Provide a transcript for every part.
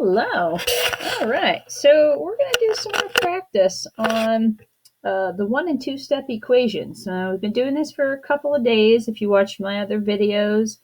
Hello. All right. So we're going to do some more practice on the 1 and 2 step equations. We've been doing this for a couple of days. If you watch my other videos,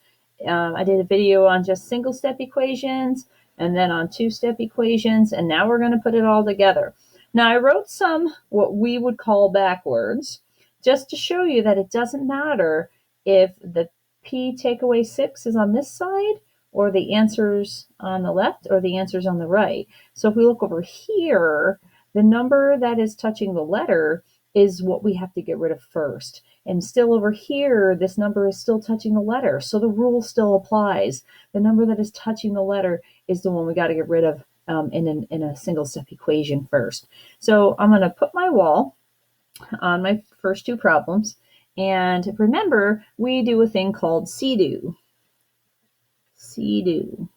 I did a video on just single step equations and then on 2 step equations. And now we're going to put it all together. Now I wrote some what we would call backwards just to show you that it doesn't matter if the p take away 6 is on this side or the answers on the left or the answers on the right. So if we look over here, the number that is touching the letter is what we have to get rid of first. And still over here, this number is still touching the letter. So the rule still applies. The number that is touching the letter is the one we got to get rid of in a single step equation first. So I'm going to put my wall on my first two problems. And remember, we do a thing called CDO. CDO.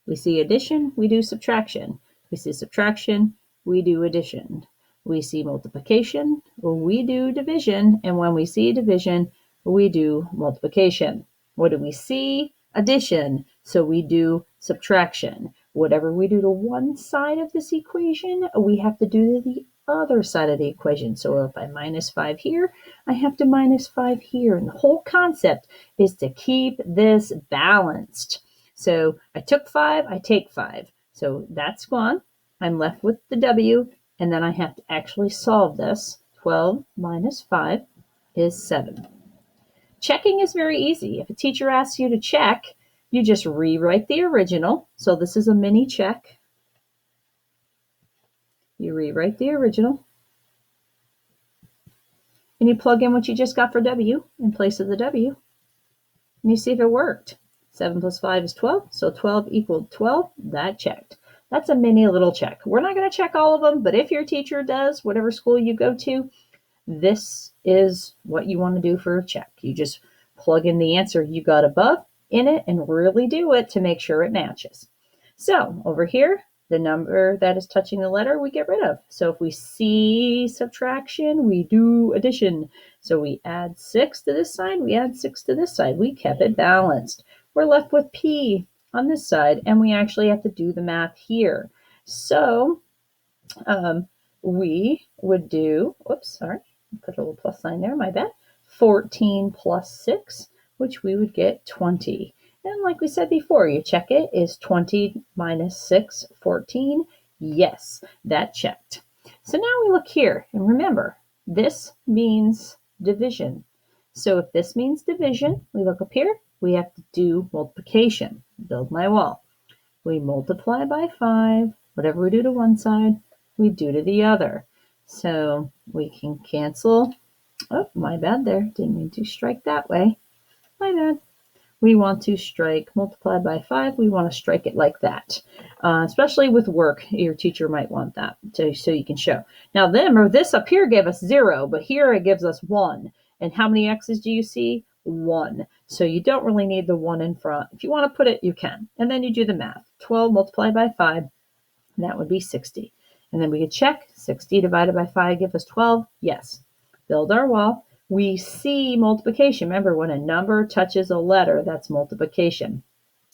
We see addition, we do subtraction. We see subtraction, we do addition. We see multiplication, we do division. And when we see division, we do multiplication. What do we see? Addition. So we do subtraction. Whatever we do to one side of this equation, we have to do to the other side of the equation. So if I minus 5 here, I have to minus 5 here. And the whole concept is to keep this balanced. So I took 5, I take 5. So that's gone. I'm left with the W, and then I have to actually solve this. 12 minus 5 is 7. Checking is very easy. If a teacher asks you to check, you just rewrite the original. So this is a mini check. You rewrite the original. And you plug in what you just got for W in place of the W. And you see if it worked. 7 plus 5 is 12, so 12 equaled 12. That checked. That's a mini little check. We're not going to check all of them, but if your teacher does, whatever school you go to, this is what you want to do for a check. You just plug in the answer you got above in it and really do it to make sure it matches. So over here, the number that is touching the letter, we get rid of. So if we see subtraction, we do addition. So we add 6 to this side, we add 6 to this side. We kept it balanced. We're left with P on this side, and we actually have to do the math here. So we would do, put a little plus sign there, my bad, 14 plus 6, which we would get 20. And like we said before, you check it, is 20 minus 6, 14? Yes, that checked. So now we look here, and remember, this means division. So if this means division, we look up here, we have to do multiplication. Build my wall. We multiply by 5. Whatever we do to one side, we do to the other. So we can cancel. Oh, my bad there. Didn't mean to strike that way. My bad. We want to strike multiply by 5. We want to strike it like that. Especially with work, your teacher might want that so you can show. Now this up here gave us 0, but here it gives us 1. And how many x's do you see? 1. So you don't really need the 1 in front. If you want to put it, you can. And then you do the math. 12 multiplied by 5, that would be 60. And then we could check. 60 divided by 5 give us 12. Yes. Build our wall. We see multiplication. Remember, when a number touches a letter, that's multiplication.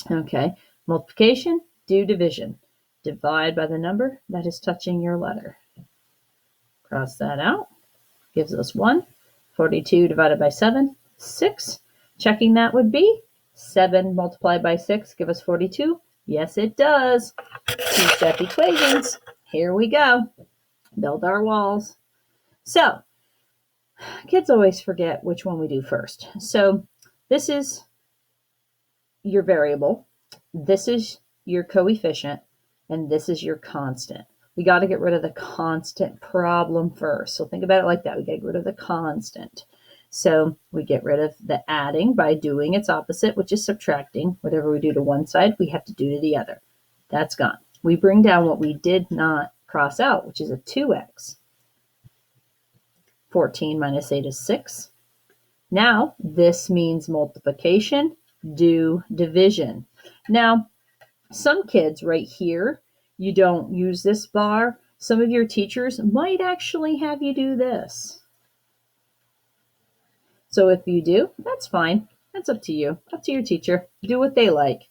Okay. Multiplication, do division. Divide by the number that is touching your letter. Cross that out. Gives us 1. 42 divided by 7, 6. Checking that would be 7 multiplied by 6 give us 42. Yes, it does. Two-step equations. Here we go. Build our walls. So kids always forget which one we do first. So this is your variable. This is your coefficient. And this is your constant. We got to get rid of the constant problem first. So think about it like that. We got to get rid of the constant. So we get rid of the adding by doing its opposite, which is subtracting. Whatever we do to one side, we have to do to the other. That's gone. We bring down what we did not cross out, which is a 2x. 14 minus 8 is 6. Now, this means multiplication, do division. Now, some kids right here, you don't use this bar. Some of your teachers might actually have you do this. So if you do, that's fine. That's up to you, up to your teacher. Do what they like.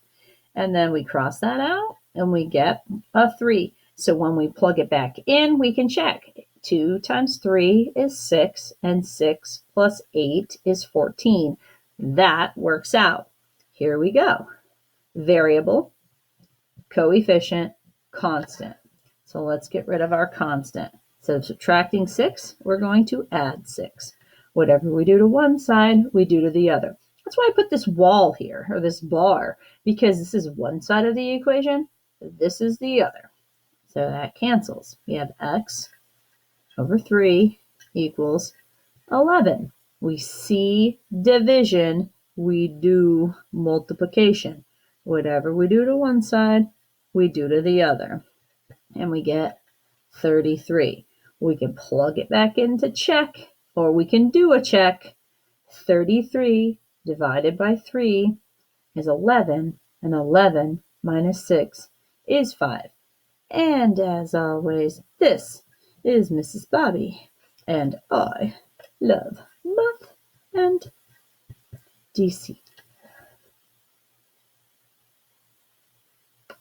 And then we cross that out. and we get a 3. So when we plug it back in, we can check. 2 times 3 is 6, and 6 plus 8 is 14. That works out. Here we go. Variable, coefficient, constant. So let's get rid of our constant. Instead of subtracting 6, we're going to add 6. Whatever we do to one side, we do to the other. That's why I put this wall here, or this bar, because this is one side of the equation, this is the other. So that cancels. We have x over 3 equals 11. We see division, we do multiplication. Whatever we do to one side, we do to the other. And we get 33. We can plug it back into check, or we can do a check. 33 divided by 3 is 11, and 11 minus 6 is 5. And as always, this is Mrs. Bobby, and I love math and DC.